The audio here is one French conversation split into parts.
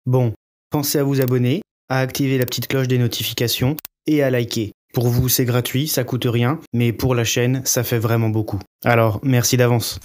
Bon, pensez à vous abonner, à activer la petite cloche des notifications et à liker. Pour vous, c'est gratuit, ça coûte rien, mais pour la chaîne, ça fait vraiment beaucoup. Alors, merci d'avance.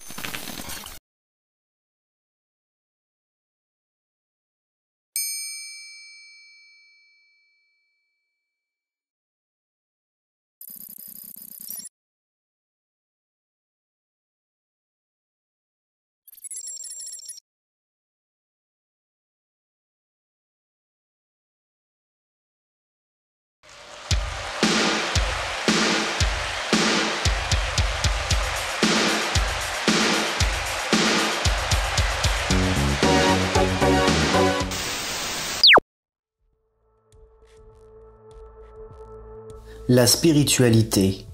La spiritualité,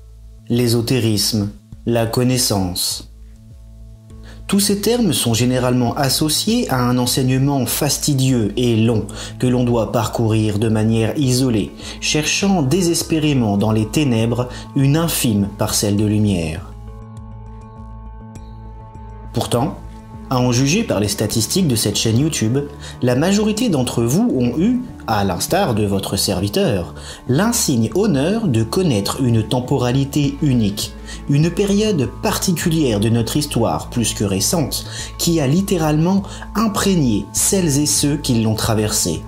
l'ésotérisme, la connaissance. Tous ces termes sont généralement associés à un enseignement fastidieux et long que l'on doit parcourir de manière isolée, cherchant désespérément dans les ténèbres une infime parcelle de lumière. Pourtant, à en juger par les statistiques de cette chaîne YouTube, la majorité d'entre vous ont eu, à l'instar de votre serviteur, l'insigne honneur de connaître une temporalité unique, une période particulière de notre histoire plus que récente, qui a littéralement imprégné celles et ceux qui l'ont traversée.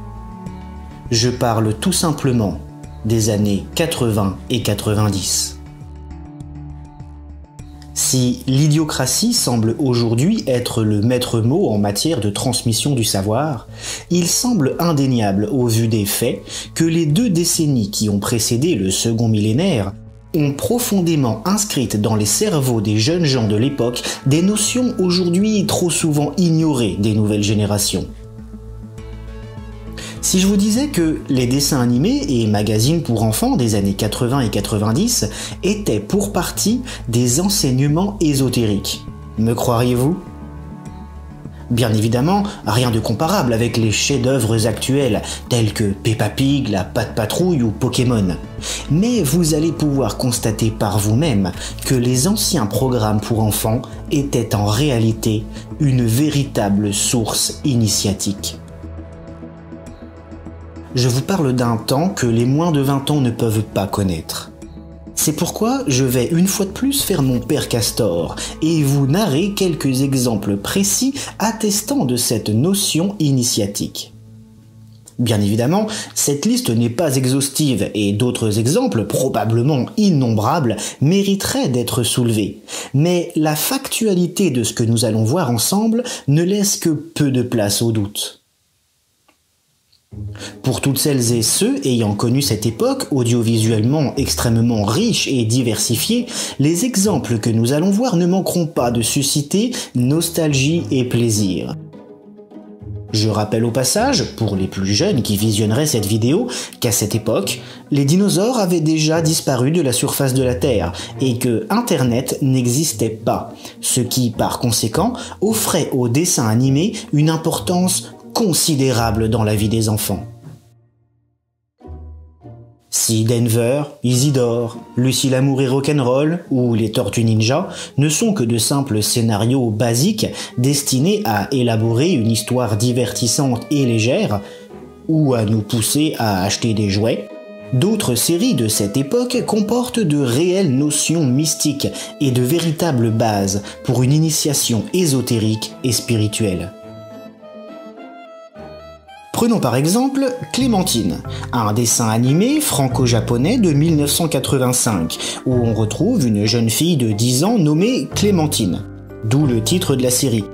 Je parle tout simplement des années 80 et 90. Si l'idiocratie semble aujourd'hui être le maître mot en matière de transmission du savoir, il semble indéniable au vu des faits que les 2 décennies qui ont précédé le second millénaire ont profondément inscrites dans les cerveaux des jeunes gens de l'époque des notions aujourd'hui trop souvent ignorées des nouvelles générations. Si je vous disais que les dessins animés et magazines pour enfants des années 80 et 90 étaient pour partie des enseignements ésotériques, me croiriez-vous ? Bien évidemment, rien de comparable avec les chefs-d'œuvre actuels tels que Peppa Pig, la Patte Patrouille ou Pokémon. Mais vous allez pouvoir constater par vous-même que les anciens programmes pour enfants étaient en réalité une véritable source initiatique. Je vous parle d'un temps que les moins de 20 ans ne peuvent pas connaître. C'est pourquoi je vais une fois de plus faire mon père Castor et vous narrer quelques exemples précis attestant de cette notion initiatique. Bien évidemment, cette liste n'est pas exhaustive et d'autres exemples, probablement innombrables, mériteraient d'être soulevés. Mais la factualité de ce que nous allons voir ensemble ne laisse que peu de place au doute. Pour toutes celles et ceux ayant connu cette époque audiovisuellement extrêmement riche et diversifiée, les exemples que nous allons voir ne manqueront pas de susciter nostalgie et plaisir. Je rappelle au passage, pour les plus jeunes qui visionneraient cette vidéo, qu'à cette époque, les dinosaures avaient déjà disparu de la surface de la Terre et que Internet n'existait pas, ce qui, par conséquent, offrait aux dessins animés une importance considérable dans la vie des enfants. Si Denver, Isidore, Lucie l'amour et rock'n'roll ou les Tortues Ninja ne sont que de simples scénarios basiques destinés à élaborer une histoire divertissante et légère, ou à nous pousser à acheter des jouets, d'autres séries de cette époque comportent de réelles notions mystiques et de véritables bases pour une initiation ésotérique et spirituelle. Prenons par exemple Clémentine, un dessin animé franco-japonais de 1985, où on retrouve une jeune fille de 10 ans nommée Clémentine, d'où le titre de la série,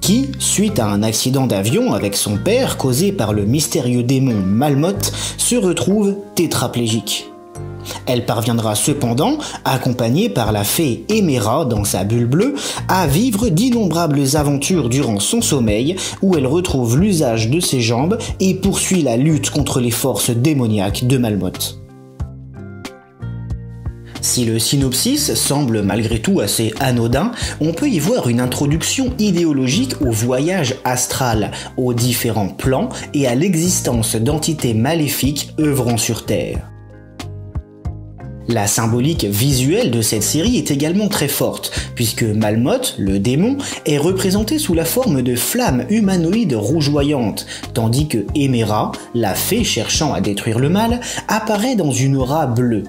qui, suite à un accident d'avion avec son père causé par le mystérieux démon Malmoth, se retrouve tétraplégique. Elle parviendra cependant, accompagnée par la fée Éméra dans sa bulle bleue, à vivre d'innombrables aventures durant son sommeil où elle retrouve l'usage de ses jambes et poursuit la lutte contre les forces démoniaques de Malmoth. Si le synopsis semble malgré tout assez anodin, on peut y voir une introduction idéologique au voyage astral, aux différents plans et à l'existence d'entités maléfiques œuvrant sur Terre. La symbolique visuelle de cette série est également très forte, puisque Malmoth, le démon, est représenté sous la forme de flammes humanoïdes rougeoyantes, tandis que Emera, la fée cherchant à détruire le mal, apparaît dans une aura bleue.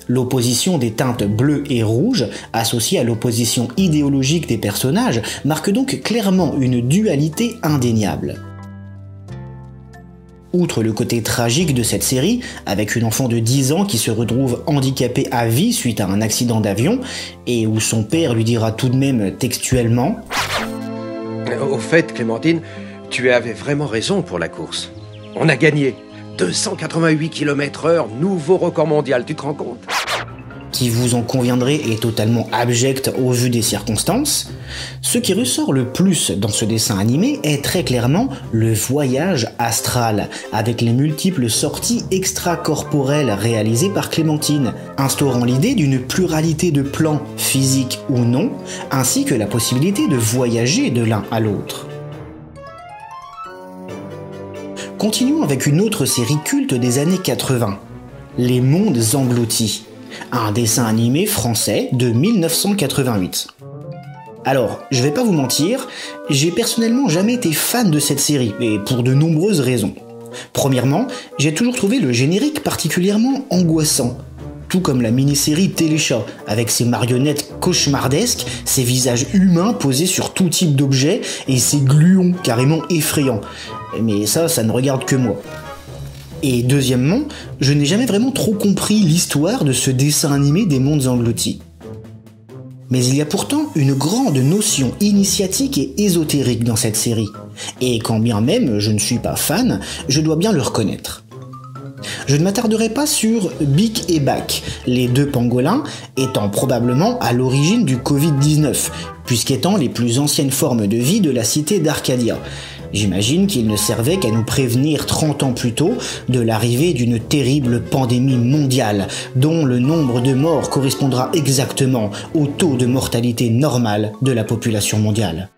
L'opposition des teintes bleues et rouges, associée à l'opposition idéologique des personnages, marque donc clairement une dualité indéniable. Outre le côté tragique de cette série, avec une enfant de 10 ans qui se retrouve handicapée à vie suite à un accident d'avion, et où son père lui dira tout de même textuellement « Au fait, Clémentine, tu avais vraiment raison pour la course. On a gagné 288 km/h, nouveau record mondial, tu te rends compte ?» qui, vous en conviendrez, est totalement abject au vu des circonstances. Ce qui ressort le plus dans ce dessin animé est très clairement le voyage astral, avec les multiples sorties extracorporelles réalisées par Clémentine, instaurant l'idée d'une pluralité de plans, physiques ou non, ainsi que la possibilité de voyager de l'un à l'autre. Continuons avec une autre série culte des années 80, Les Mondes Engloutis, un dessin animé français de 1988. Alors, je vais pas vous mentir, j'ai personnellement jamais été fan de cette série, et pour de nombreuses raisons. Premièrement, j'ai toujours trouvé le générique particulièrement angoissant, tout comme la mini-série Téléchat, avec ses marionnettes cauchemardesques, ses visages humains posés sur tout type d'objets, et ses gluons carrément effrayants. Mais ça ne regarde que moi. Et deuxièmement, je n'ai jamais vraiment trop compris l'histoire de ce dessin animé des mondes engloutis. Mais il y a pourtant une grande notion initiatique et ésotérique dans cette série. Et quand bien même je ne suis pas fan, je dois bien le reconnaître. Je ne m'attarderai pas sur Bic et Bac, les deux pangolins étant probablement à l'origine du Covid-19, puisqu'étant les plus anciennes formes de vie de la cité d'Arcadia. J'imagine qu'ils ne servaient qu'à nous prévenir 30 ans plus tôt de l'arrivée d'une terrible pandémie mondiale, dont le nombre de morts correspondra exactement au taux de mortalité normal de la population mondiale.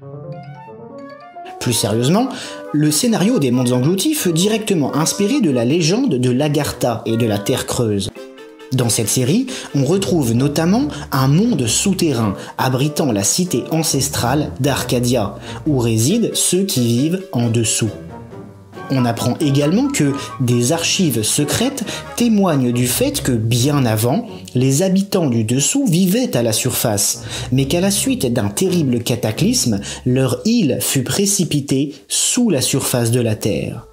Plus sérieusement, le scénario des Mondes Engloutis fut directement inspiré de la légende de l'Agartha et de la Terre Creuse. Dans cette série, on retrouve notamment un monde souterrain abritant la cité ancestrale d'Arcadia, où résident ceux qui vivent en dessous. On apprend également que des archives secrètes témoignent du fait que, bien avant, les habitants du dessous vivaient à la surface, mais qu'à la suite d'un terrible cataclysme, leur île fut précipitée sous la surface de la Terre.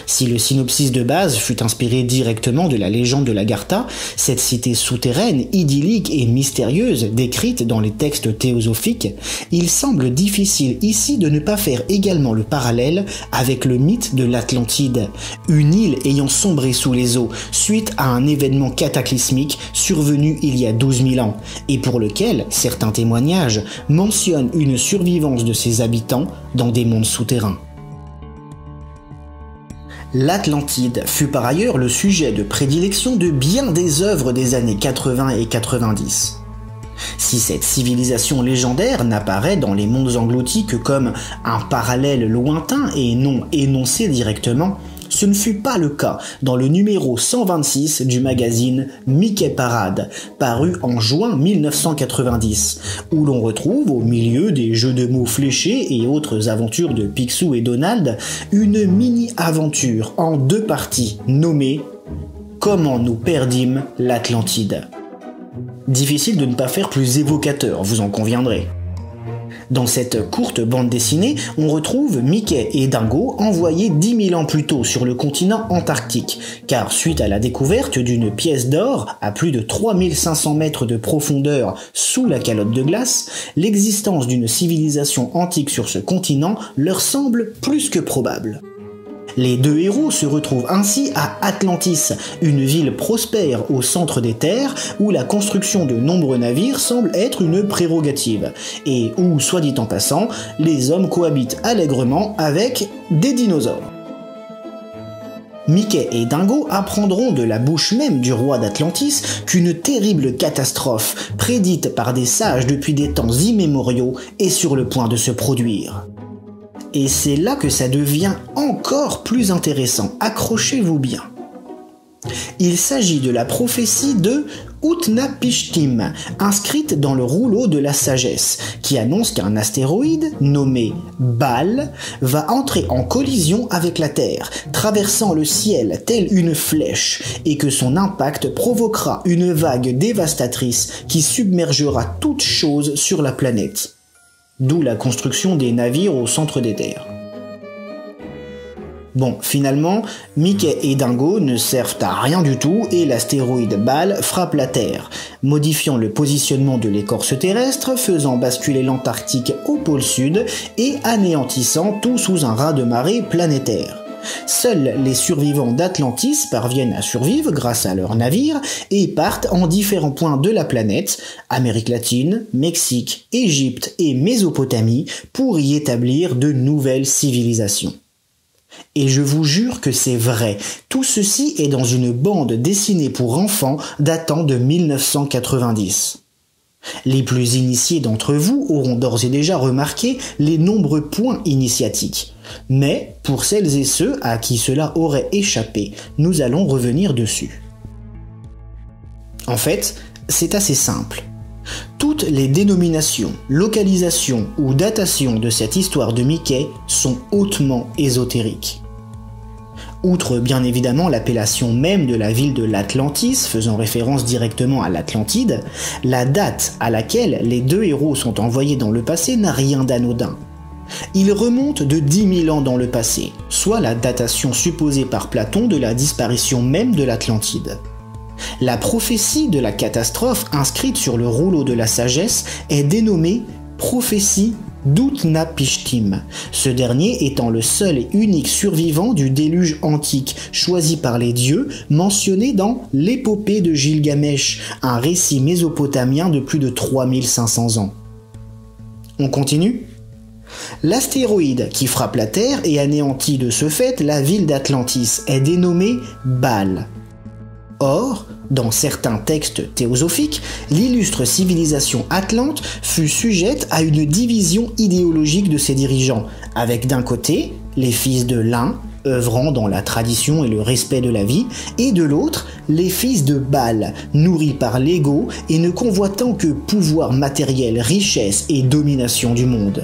Si le synopsis de base fut inspiré directement de la légende de l'Agartha, cette cité souterraine, idyllique et mystérieuse décrite dans les textes théosophiques, il semble difficile ici de ne pas faire également le parallèle avec le mythe de l'Atlantide, une île ayant sombré sous les eaux suite à un événement cataclysmique survenu il y a 12 000 ans, et pour lequel certains témoignages mentionnent une survivance de ses habitants dans des mondes souterrains. L'Atlantide fut par ailleurs le sujet de prédilection de bien des œuvres des années 80 et 90. Si cette civilisation légendaire n'apparaît dans les mondes engloutis que comme un parallèle lointain et non énoncé directement, ce ne fut pas le cas dans le numéro 126 du magazine Mickey Parade, paru en juin 1990, où l'on retrouve, au milieu des jeux de mots fléchés et autres aventures de Picsou et Donald, une mini-aventure en 2 parties nommée « Comment nous perdîmes l'Atlantide ». Difficile de ne pas faire plus évocateur, vous en conviendrez. Dans cette courte bande dessinée, on retrouve Mickey et Dingo envoyés 10 000 ans plus tôt sur le continent antarctique, car suite à la découverte d'une pièce d'or à plus de 3500 mètres de profondeur sous la calotte de glace, l'existence d'une civilisation antique sur ce continent leur semble plus que probable. Les 2 héros se retrouvent ainsi à Atlantis, une ville prospère au centre des terres où la construction de nombreux navires semble être une prérogative, et où, soit dit en passant, les hommes cohabitent allègrement avec des dinosaures. Mickey et Dingo apprendront de la bouche même du roi d'Atlantis qu'une terrible catastrophe, prédite par des sages depuis des temps immémoriaux, est sur le point de se produire. Et c'est là que ça devient encore plus intéressant, accrochez-vous bien. Il s'agit de la prophétie de Utnapishtim, inscrite dans le rouleau de la sagesse, qui annonce qu'un astéroïde nommé Baal va entrer en collision avec la Terre, traversant le ciel telle une flèche, et que son impact provoquera une vague dévastatrice qui submergera toute chose sur la planète. D'où la construction des navires au centre des terres. Bon, finalement, Mickey et Dingo ne servent à rien du tout et l'astéroïde Baal frappe la Terre, modifiant le positionnement de l'écorce terrestre, faisant basculer l'Antarctique au pôle sud et anéantissant tout sous un raz-de-marée planétaire. Seuls les survivants d'Atlantis parviennent à survivre grâce à leurs navires et partent en différents points de la planète, Amérique latine, Mexique, Égypte et Mésopotamie, pour y établir de nouvelles civilisations. Et je vous jure que c'est vrai, tout ceci est dans une bande dessinée pour enfants datant de 1990. Les plus initiés d'entre vous auront d'ores et déjà remarqué les nombreux points initiatiques. Mais, pour celles et ceux à qui cela aurait échappé, nous allons revenir dessus. En fait, c'est assez simple. Toutes les dénominations, localisations ou datations de cette histoire de Mickey sont hautement ésotériques. Outre bien évidemment l'appellation même de la ville de l'Atlantis, faisant référence directement à l'Atlantide, la date à laquelle les deux héros sont envoyés dans le passé n'a rien d'anodin. Il remonte de 10 000 ans dans le passé, soit la datation supposée par Platon de la disparition même de l'Atlantide. La prophétie de la catastrophe inscrite sur le rouleau de la sagesse est dénommée prophétie d'Utnapishtim, ce dernier étant le seul et unique survivant du déluge antique choisi par les dieux mentionné dans l'épopée de Gilgamesh, un récit mésopotamien de plus de 3500 ans. On continue ? L'astéroïde qui frappe la Terre et anéantit de ce fait la ville d'Atlantis est dénommé Baal. Or, dans certains textes théosophiques, l'illustre civilisation atlante fut sujette à une division idéologique de ses dirigeants, avec d'un côté les fils de l'un, œuvrant dans la tradition et le respect de la vie, et de l'autre les fils de Baal, nourris par l'ego et ne convoitant que pouvoir matériel, richesse et domination du monde.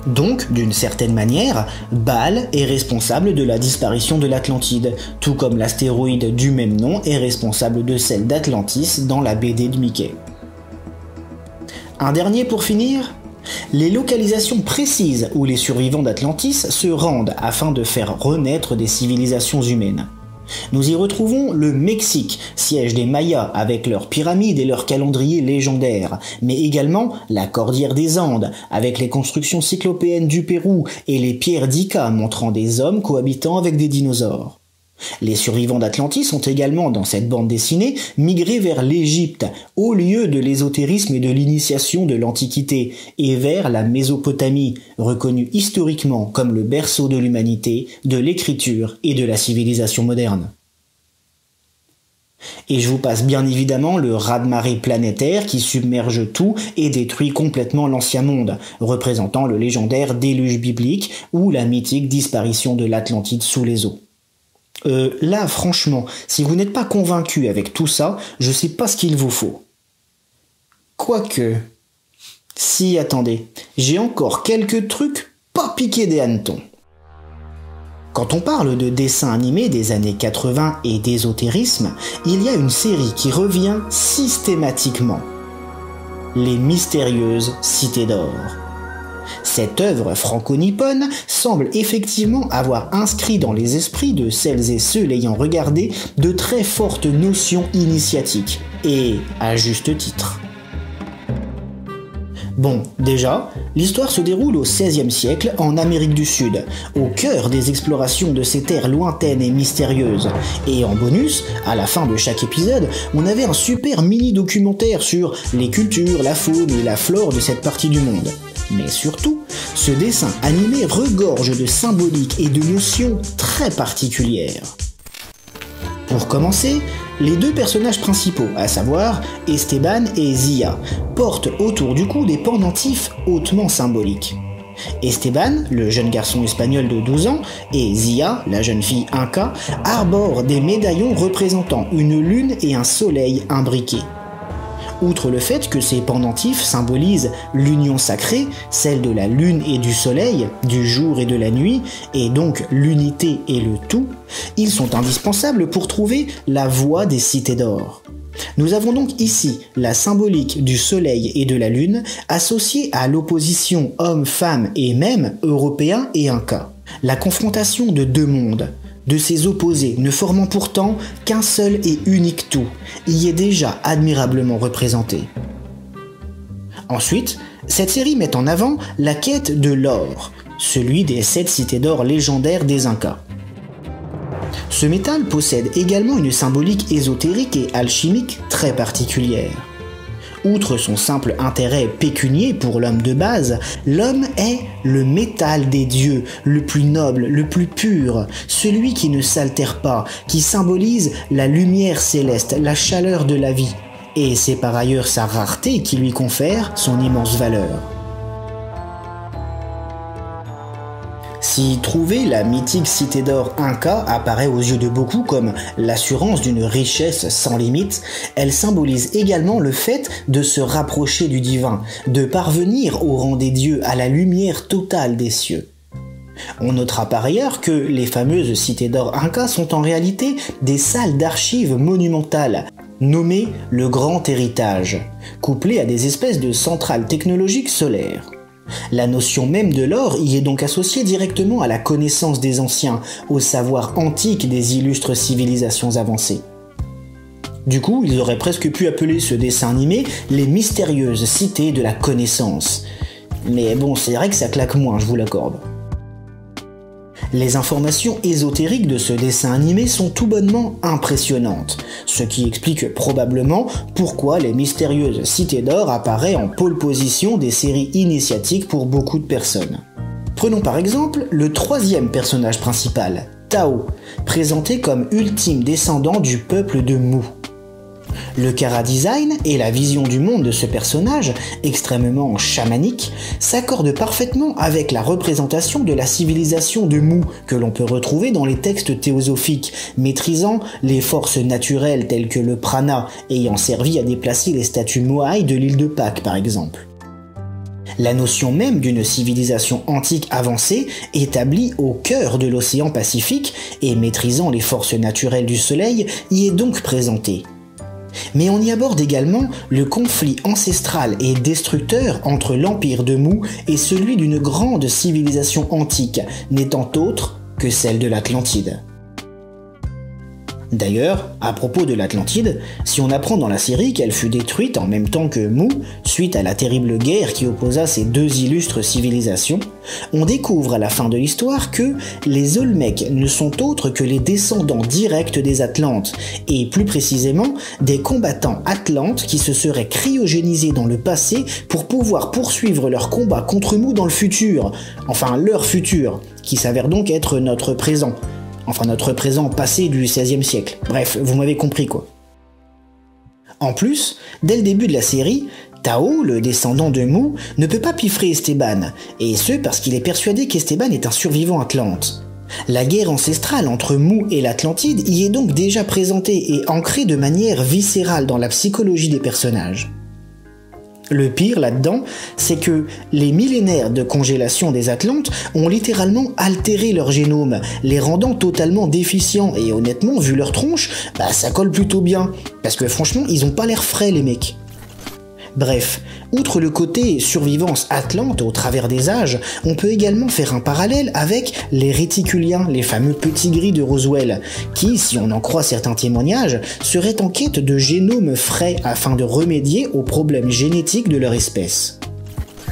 Donc, d'une certaine manière, Baal est responsable de la disparition de l'Atlantide, tout comme l'astéroïde du même nom est responsable de celle d'Atlantis dans la BD de Mickey. Un dernier pour finir ? Les localisations précises où les survivants d'Atlantis se rendent afin de faire renaître des civilisations humaines. Nous y retrouvons le Mexique, siège des Mayas avec leurs pyramides et leurs calendriers légendaires, mais également la Cordillère des Andes avec les constructions cyclopéennes du Pérou et les pierres d'Ica montrant des hommes cohabitant avec des dinosaures. Les survivants d'Atlantis ont également, dans cette bande dessinée, migré vers l'Égypte, au lieu de l'ésotérisme et de l'initiation de l'Antiquité, et vers la Mésopotamie, reconnue historiquement comme le berceau de l'humanité, de l'écriture et de la civilisation moderne. Et je vous passe bien évidemment le raz-de-marée planétaire qui submerge tout et détruit complètement l'ancien monde, représentant le légendaire déluge biblique ou la mythique disparition de l'Atlantide sous les eaux. Là, franchement, si vous n'êtes pas convaincu avec tout ça, je sais pas ce qu'il vous faut. Quoique... Si, attendez, j'ai encore quelques trucs pas piqués des hannetons. Quand on parle de dessins animés des années 80 et d'ésotérisme, il y a une série qui revient systématiquement. Les mystérieuses cités d'or. Cette œuvre franco-nippone semble effectivement avoir inscrit dans les esprits de celles et ceux l'ayant regardé de très fortes notions initiatiques, et à juste titre. Bon, déjà, l'histoire se déroule au XVIe siècle en Amérique du Sud, au cœur des explorations de ces terres lointaines et mystérieuses. Et en bonus, à la fin de chaque épisode, on avait un super mini-documentaire sur les cultures, la faune et la flore de cette partie du monde. Mais surtout, ce dessin animé regorge de symboliques et de notions très particulières. Pour commencer, les deux personnages principaux, à savoir Esteban et Zia, portent autour du cou des pendentifs hautement symboliques. Esteban, le jeune garçon espagnol de 12 ans, et Zia, la jeune fille inca, arborent des médaillons représentant une lune et un soleil imbriqués. Outre le fait que ces pendentifs symbolisent l'union sacrée, celle de la lune et du soleil, du jour et de la nuit, et donc l'unité et le tout, ils sont indispensables pour trouver la voie des cités d'or. Nous avons donc ici la symbolique du soleil et de la lune associée à l'opposition homme-femme et même européen et inca. La confrontation de deux mondes, de ces opposés ne formant pourtant qu'un seul et unique tout, y est déjà admirablement représenté. Ensuite, cette série met en avant la quête de l'or, celui des 7 cités d'or légendaires des Incas. Ce métal possède également une symbolique ésotérique et alchimique très particulière. Outre son simple intérêt pécunier pour l'homme de base, l'homme est le métal des dieux, le plus noble, le plus pur, celui qui ne s'altère pas, qui symbolise la lumière céleste, la chaleur de la vie. Et c'est par ailleurs sa rareté qui lui confère son immense valeur. Si trouver la mythique cité d'or Inca apparaît aux yeux de beaucoup comme l'assurance d'une richesse sans limite, elle symbolise également le fait de se rapprocher du divin, de parvenir au rang des dieux, à la lumière totale des cieux. On notera par ailleurs que les fameuses cités d'or Inca sont en réalité des salles d'archives monumentales, nommées le Grand Héritage, couplées à des espèces de centrales technologiques solaires. La notion même de l'or y est donc associée directement à la connaissance des anciens, au savoir antique des illustres civilisations avancées. Du coup, ils auraient presque pu appeler ce dessin animé les mystérieuses cités de la connaissance. Mais bon, c'est vrai que ça claque moins, je vous l'accorde. Les informations ésotériques de ce dessin animé sont tout bonnement impressionnantes, ce qui explique probablement pourquoi les mystérieuses cités d'or apparaissent en pole position des séries initiatiques pour beaucoup de personnes. Prenons par exemple le 3e personnage principal, Tao, présenté comme ultime descendant du peuple de Mu. Le chara-design et la vision du monde de ce personnage, extrêmement chamanique, s'accordent parfaitement avec la représentation de la civilisation de Mu que l'on peut retrouver dans les textes théosophiques, maîtrisant les forces naturelles telles que le prana, ayant servi à déplacer les statues Moai de l'île de Pâques par exemple. La notion même d'une civilisation antique avancée, établie au cœur de l'océan Pacifique et maîtrisant les forces naturelles du soleil, y est donc présentée. Mais on y aborde également le conflit ancestral et destructeur entre l'empire de Mu et celui d'une grande civilisation antique, n'étant autre que celle de l'Atlantide. D'ailleurs, à propos de l'Atlantide, si on apprend dans la série qu'elle fut détruite en même temps que Mu, suite à la terrible guerre qui opposa ces deux illustres civilisations, on découvre à la fin de l'histoire que les Olmecs ne sont autres que les descendants directs des Atlantes, et plus précisément des combattants atlantes qui se seraient cryogénisés dans le passé pour pouvoir poursuivre leur combat contre Mu dans le futur, enfin leur futur, qui s'avère donc être notre présent. Enfin notre présent passé du XVIe siècle. Bref, vous m'avez compris quoi. En plus, dès le début de la série, Tao, le descendant de Mu, ne peut pas piffrer Esteban, et ce parce qu'il est persuadé qu'Esteban est un survivant atlante. La guerre ancestrale entre Mu et l'Atlantide y est donc déjà présentée et ancrée de manière viscérale dans la psychologie des personnages. Le pire là-dedans, c'est que les millénaires de congélation des Atlantes ont littéralement altéré leur génome, les rendant totalement déficients, et honnêtement, vu leur tronche, ça colle plutôt bien, parce que franchement, ils ont pas l'air frais les mecs. Bref, outre le côté survivance atlante au travers des âges, on peut également faire un parallèle avec les réticuliens, les fameux petits gris de Roswell, qui, si on en croit certains témoignages, seraient en quête de génomes frais afin de remédier aux problèmes génétiques de leur espèce.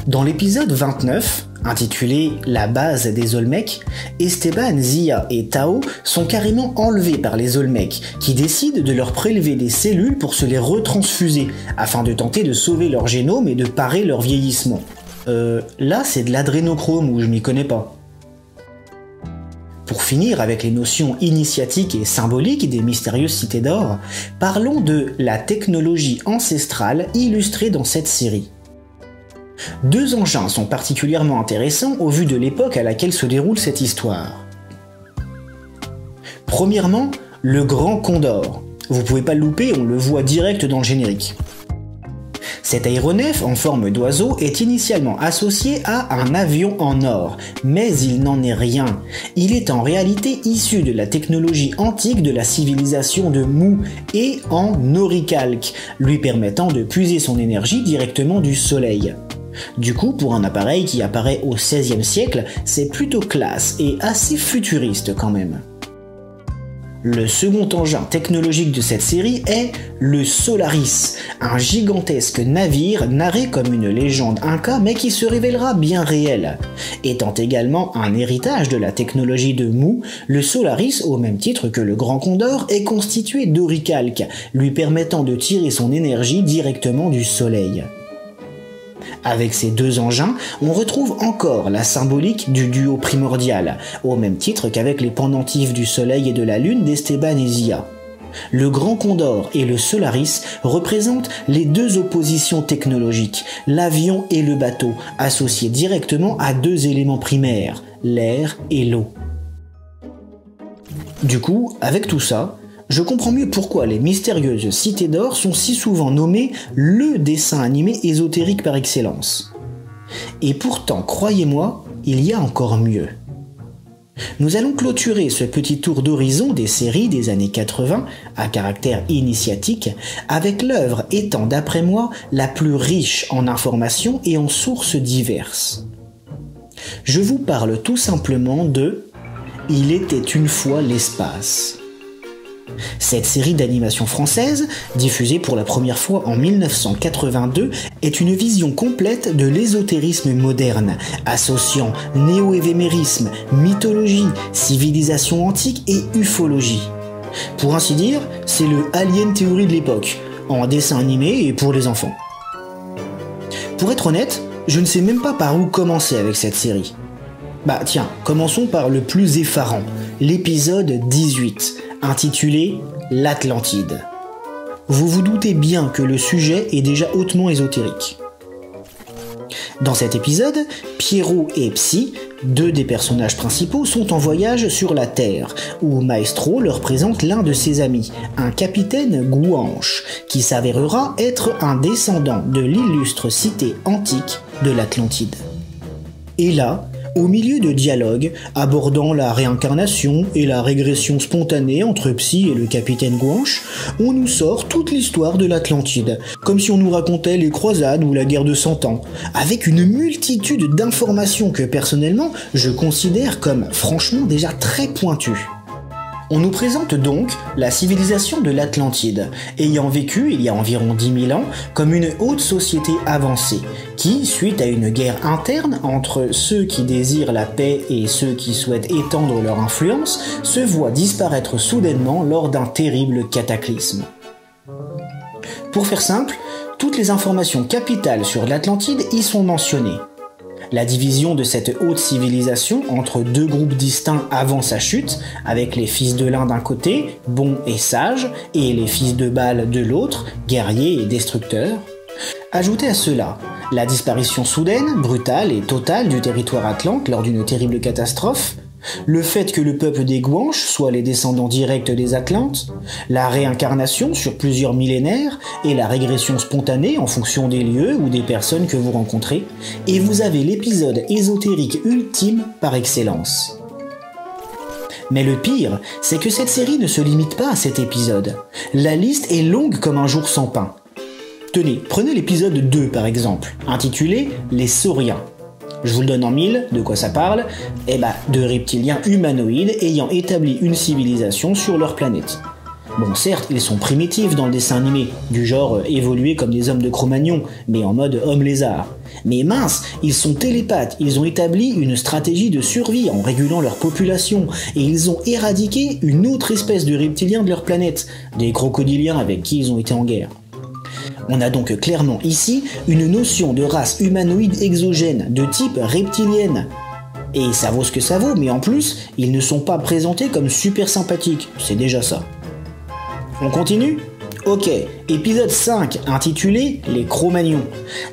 Dans l'épisode 29, intitulé « La base des Olmecs », Esteban, Zia et Tao sont carrément enlevés par les Olmecs, qui décident de leur prélever des cellules pour se les retransfuser, afin de tenter de sauver leur génome et de parer leur vieillissement. Là c'est de l'adrénochrome ou je m'y connais pas. Pour finir avec les notions initiatiques et symboliques des mystérieuses cités d'or, parlons de la technologie ancestrale illustrée dans cette série. Deux engins sont particulièrement intéressants au vu de l'époque à laquelle se déroule cette histoire. Premièrement, le Grand Condor. Vous pouvez pas le louper, on le voit direct dans le générique. Cet aéronef en forme d'oiseau est initialement associé à un avion en or, mais il n'en est rien. Il est en réalité issu de la technologie antique de la civilisation de Mu et en auricalque, lui permettant de puiser son énergie directement du soleil. Du coup, pour un appareil qui apparaît au XVIe siècle, c'est plutôt classe et assez futuriste quand même. Le second engin technologique de cette série est le Solaris, un gigantesque navire narré comme une légende inca mais qui se révélera bien réel. Étant également un héritage de la technologie de Mu, le Solaris, au même titre que le Grand Condor, est constitué d'auricalque, lui permettant de tirer son énergie directement du soleil. Avec ces deux engins, on retrouve encore la symbolique du duo primordial, au même titre qu'avec les pendentifs du Soleil et de la Lune d'Esteban et Zia. Le Grand Condor et le Solaris représentent les deux oppositions technologiques, l'avion et le bateau, associés directement à deux éléments primaires, l'air et l'eau. Du coup, avec tout ça, je comprends mieux pourquoi les mystérieuses cités d'or sont si souvent nommées le dessin animé ésotérique par excellence. Et pourtant, croyez-moi, il y a encore mieux. Nous allons clôturer ce petit tour d'horizon des séries des années 80 à caractère initiatique avec l'œuvre étant d'après moi la plus riche en informations et en sources diverses. Je vous parle tout simplement de « Il était une fois l'espace ». Cette série d'animation française, diffusée pour la première fois en 1982, est une vision complète de l'ésotérisme moderne, associant néo-évémérisme, mythologie, civilisation antique et ufologie. Pour ainsi dire, c'est le Alien Theory de l'époque, en dessin animé et pour les enfants. Pour être honnête, je ne sais même pas par où commencer avec cette série. Bah tiens, commençons par le plus effarant, l'épisode 18, intitulé « L'Atlantide ». Vous vous doutez bien que le sujet est déjà hautement ésotérique. Dans cet épisode, Pierrot et Psy, deux des personnages principaux, sont en voyage sur la Terre, où Maestro leur présente l'un de ses amis, un capitaine Gouanche, qui s'avérera être un descendant de l'illustre cité antique de l'Atlantide. Et là, au milieu de dialogues abordant la réincarnation et la régression spontanée entre Psy et le capitaine Gouanche, on nous sort toute l'histoire de l'Atlantide, comme si on nous racontait les croisades ou la guerre de 100 ans, avec une multitude d'informations que personnellement je considère comme franchement déjà très pointues. On nous présente donc la civilisation de l'Atlantide, ayant vécu il y a environ 10 000 ans comme une haute société avancée, qui, suite à une guerre interne entre ceux qui désirent la paix et ceux qui souhaitent étendre leur influence, se voit disparaître soudainement lors d'un terrible cataclysme. Pour faire simple, toutes les informations capitales sur l'Atlantide y sont mentionnées. La division de cette haute civilisation entre deux groupes distincts avant sa chute, avec les fils de l'un d'un côté, bons et sages, et les fils de Baal de l'autre, guerriers et destructeurs. Ajoutez à cela la disparition soudaine, brutale et totale du territoire atlante lors d'une terrible catastrophe, le fait que le peuple des Gouanches soit les descendants directs des Atlantes, la réincarnation sur plusieurs millénaires et la régression spontanée en fonction des lieux ou des personnes que vous rencontrez, et vous avez l'épisode ésotérique ultime par excellence. Mais le pire, c'est que cette série ne se limite pas à cet épisode. La liste est longue comme un jour sans pain. Tenez, prenez l'épisode 2 par exemple, intitulé « Les Sauriens ». Je vous le donne en mille, de quoi ça parle? Eh bah, de reptiliens humanoïdes ayant établi une civilisation sur leur planète. Bon, certes, ils sont primitifs dans le dessin animé, du genre évolués comme des hommes de Cro-Magnon, mais en mode homme-lézard. Mais mince, ils sont télépathes, ils ont établi une stratégie de survie en régulant leur population, et ils ont éradiqué une autre espèce de reptiliens de leur planète, des crocodiliens avec qui ils ont été en guerre. On a donc clairement ici une notion de race humanoïde exogène, de type reptilienne. Et ça vaut ce que ça vaut, mais en plus, ils ne sont pas présentés comme super sympathiques, c'est déjà ça. On continue ? Ok, épisode 5, intitulé « Les Cro-Magnons ».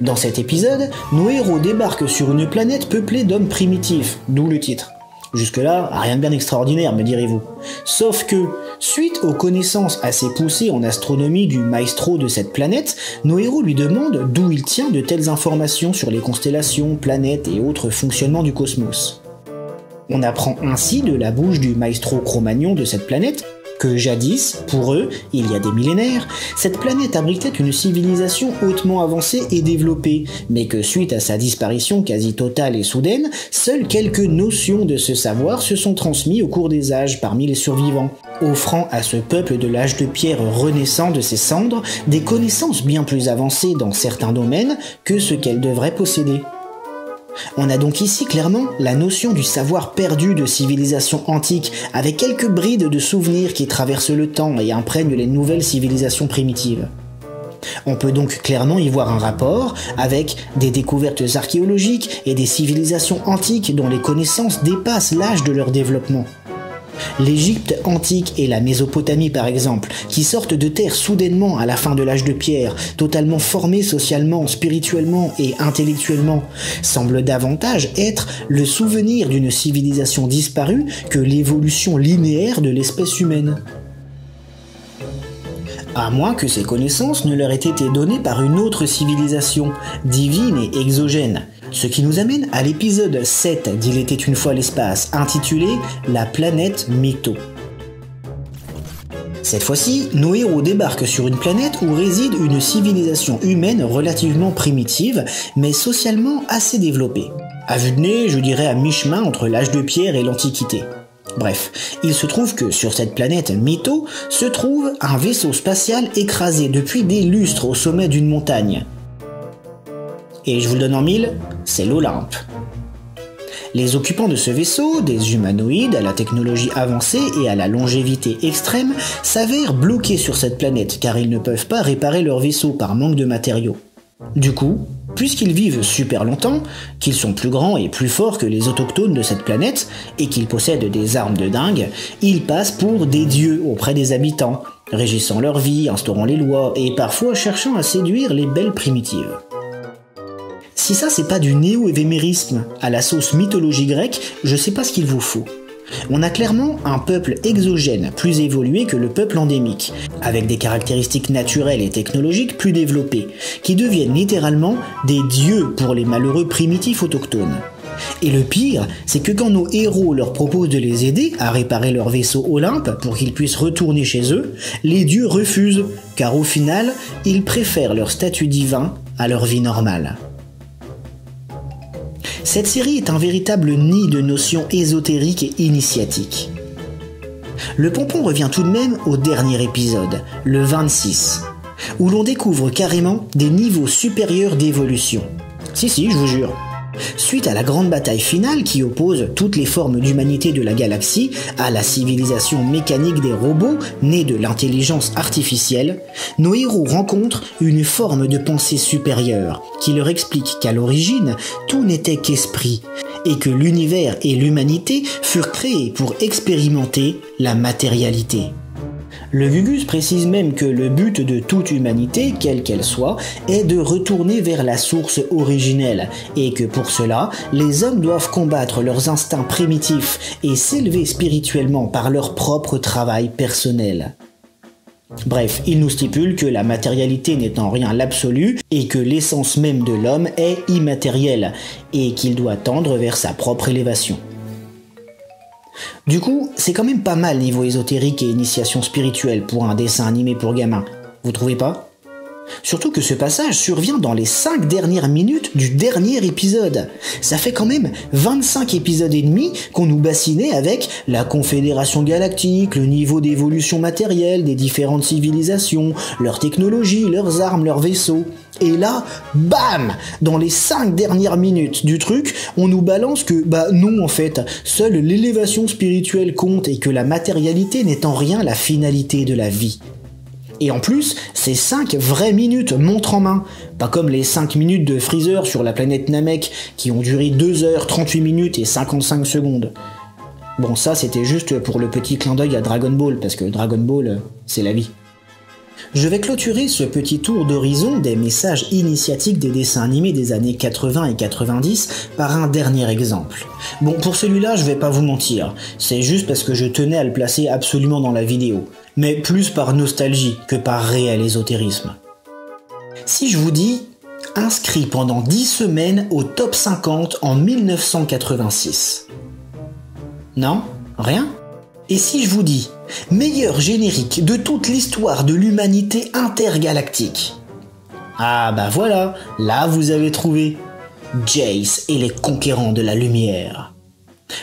Dans cet épisode, nos héros débarquent sur une planète peuplée d'hommes primitifs, d'où le titre. Jusque-là, rien de bien extraordinaire, me direz-vous. Sauf que, suite aux connaissances assez poussées en astronomie du maestro de cette planète, nos héros lui demandent d'où il tient de telles informations sur les constellations, planètes et autres fonctionnements du cosmos. On apprend ainsi de la bouche du maestro Cro-Magnon de cette planète que jadis, pour eux, il y a des millénaires, cette planète abritait une civilisation hautement avancée et développée, mais que suite à sa disparition quasi totale et soudaine, seules quelques notions de ce savoir se sont transmises au cours des âges parmi les survivants, offrant à ce peuple de l'âge de pierre renaissant de ses cendres des connaissances bien plus avancées dans certains domaines que ce qu'elle devrait posséder. On a donc ici clairement la notion du savoir perdu de civilisation antique, avec quelques brides de souvenirs qui traversent le temps et imprègnent les nouvelles civilisations primitives. On peut donc clairement y voir un rapport avec des découvertes archéologiques et des civilisations antiques dont les connaissances dépassent l'âge de leur développement. L'Égypte antique et la Mésopotamie par exemple, qui sortent de terre soudainement à la fin de l'âge de pierre, totalement formées socialement, spirituellement et intellectuellement, semblent davantage être le souvenir d'une civilisation disparue que l'évolution linéaire de l'espèce humaine. À moins que ces connaissances ne leur aient été données par une autre civilisation, divine et exogène. Ce qui nous amène à l'épisode 7 d'Il était une fois l'espace, intitulé « La planète Mytho ». Cette fois-ci, nos héros débarquent sur une planète où réside une civilisation humaine relativement primitive, mais socialement assez développée. À vue de nez, je dirais à mi-chemin entre l'âge de pierre et l'Antiquité. Bref, il se trouve que sur cette planète Mytho se trouve un vaisseau spatial écrasé depuis des lustres au sommet d'une montagne. Et je vous le donne en mille, c'est l'Olympe. Les occupants de ce vaisseau, des humanoïdes à la technologie avancée et à la longévité extrême, s'avèrent bloqués sur cette planète car ils ne peuvent pas réparer leur vaisseau par manque de matériaux. Du coup, puisqu'ils vivent super longtemps, qu'ils sont plus grands et plus forts que les autochtones de cette planète et qu'ils possèdent des armes de dingue, ils passent pour des dieux auprès des habitants, régissant leur vie, instaurant les lois et parfois cherchant à séduire les belles primitives. Si ça c'est pas du néo-évémérisme à la sauce mythologie grecque, je sais pas ce qu'il vous faut. On a clairement un peuple exogène plus évolué que le peuple endémique, avec des caractéristiques naturelles et technologiques plus développées, qui deviennent littéralement des dieux pour les malheureux primitifs autochtones. Et le pire, c'est que quand nos héros leur proposent de les aider à réparer leur vaisseau Olympe pour qu'ils puissent retourner chez eux, les dieux refusent, car au final, ils préfèrent leur statut divin à leur vie normale. Cette série est un véritable nid de notions ésotériques et initiatiques. Le pompon revient tout de même au dernier épisode, le 26, où l'on découvre carrément des niveaux supérieurs d'évolution. Si, je vous jure. Suite à la grande bataille finale qui oppose toutes les formes d'humanité de la galaxie à la civilisation mécanique des robots nés de l'intelligence artificielle, nos héros rencontrent une forme de pensée supérieure qui leur explique qu'à l'origine, tout n'était qu'esprit et que l'univers et l'humanité furent créés pour expérimenter la matérialité. Le Gugus précise même que le but de toute humanité, quelle qu'elle soit, est de retourner vers la source originelle, et que pour cela, les hommes doivent combattre leurs instincts primitifs et s'élever spirituellement par leur propre travail personnel. Bref, il nous stipule que la matérialité n'est en rien l'absolu, et que l'essence même de l'homme est immatérielle, et qu'il doit tendre vers sa propre élévation. Du coup, c'est quand même pas mal niveau ésotérique et initiation spirituelle pour un dessin animé pour gamins, vous trouvez pas ? Surtout que ce passage survient dans les 5 dernières minutes du dernier épisode. Ça fait quand même 25 épisodes et demi qu'on nous bassinait avec la Confédération Galactique, le niveau d'évolution matérielle des différentes civilisations, leurs technologies, leurs armes, leurs vaisseaux. Et là, bam! Dans les 5 dernières minutes du truc, on nous balance que, non en fait, seule l'élévation spirituelle compte et que la matérialité n'est en rien la finalité de la vie. Et en plus, c'est 5 vraies minutes montre en main, pas comme les 5 minutes de Freezer sur la planète Namek qui ont duré 2 heures, 38 minutes et 55 secondes. Bon, ça c'était juste pour le petit clin d'œil à Dragon Ball, parce que Dragon Ball, c'est la vie. Je vais clôturer ce petit tour d'horizon des messages initiatiques des dessins animés des années 80 et 90 par un dernier exemple. Bon, pour celui-là, je vais pas vous mentir, c'est juste parce que je tenais à le placer absolument dans la vidéo, mais plus par nostalgie que par réel ésotérisme. Si je vous dis inscrit pendant 10 semaines au top 50 en 1986. Non? Rien? Et si je vous dis meilleur générique de toute l'histoire de l'humanité intergalactique? Ah bah voilà, là vous avez trouvé Jace et les conquérants de la lumière.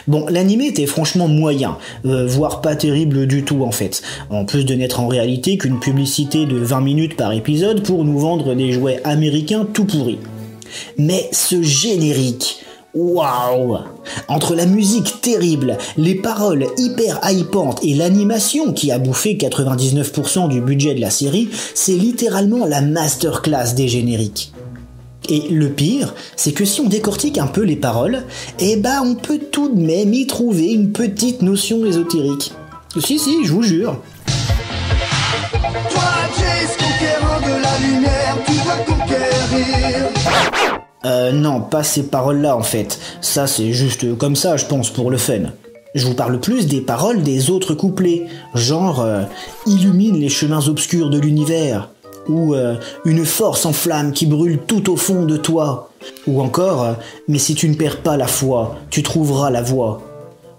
Bon, l'animé était franchement moyen, voire pas terrible du tout en fait, en plus de n'être en réalité qu'une publicité de 20 minutes par épisode pour nous vendre des jouets américains tout pourris. Mais ce générique, waouh! Entre la musique terrible, les paroles hyper hypantes et l'animation qui a bouffé 99% du budget de la série, c'est littéralement la masterclass des génériques. Et le pire, c'est que si on décortique un peu les paroles, eh ben on peut tout de même y trouver une petite notion ésotérique. Si, je vous jure. Toi, Jace, conquérant de la lumière, tu dois conquérir. Non, pas ces paroles-là en fait. Ça c'est juste comme ça, je pense, pour le fun. Je vous parle plus des paroles des autres couplets, genre illumine les chemins obscurs de l'univers, ou une force en flamme qui brûle tout au fond de toi, ou encore mais si tu ne perds pas la foi, tu trouveras la voie,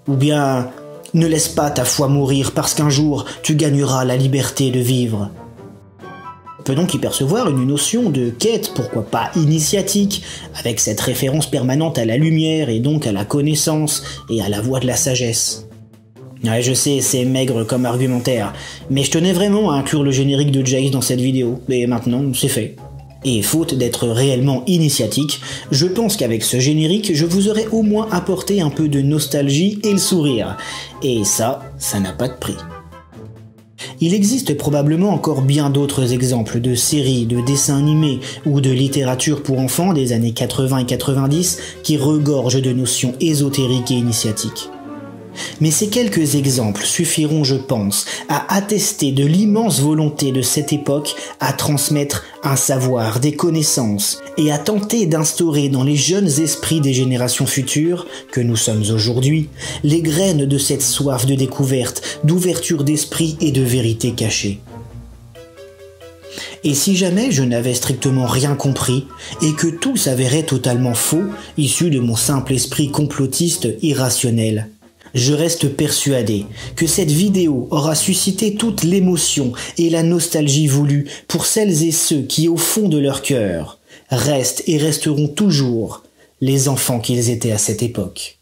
ou bien ne laisse pas ta foi mourir parce qu'un jour tu gagneras la liberté de vivre. On peut donc y percevoir une notion de quête, pourquoi pas initiatique, avec cette référence permanente à la lumière et donc à la connaissance et à la voie de la sagesse. Ouais, je sais, c'est maigre comme argumentaire, mais je tenais vraiment à inclure le générique de Jace dans cette vidéo, et maintenant c'est fait. Et faute d'être réellement initiatique, je pense qu'avec ce générique, je vous aurais au moins apporté un peu de nostalgie et le sourire. Et ça n'a pas de prix. Il existe probablement encore bien d'autres exemples de séries, de dessins animés ou de littérature pour enfants des années 80 et 90 qui regorgent de notions ésotériques et initiatiques. Mais ces quelques exemples suffiront, je pense, à attester de l'immense volonté de cette époque à transmettre un savoir, des connaissances, et à tenter d'instaurer dans les jeunes esprits des générations futures, que nous sommes aujourd'hui, les graines de cette soif de découverte, d'ouverture d'esprit et de vérité cachée. Et si jamais je n'avais strictement rien compris, et que tout s'avérait totalement faux, issu de mon simple esprit complotiste irrationnel, je reste persuadé que cette vidéo aura suscité toute l'émotion et la nostalgie voulue pour celles et ceux qui, au fond de leur cœur, restent et resteront toujours les enfants qu'ils étaient à cette époque.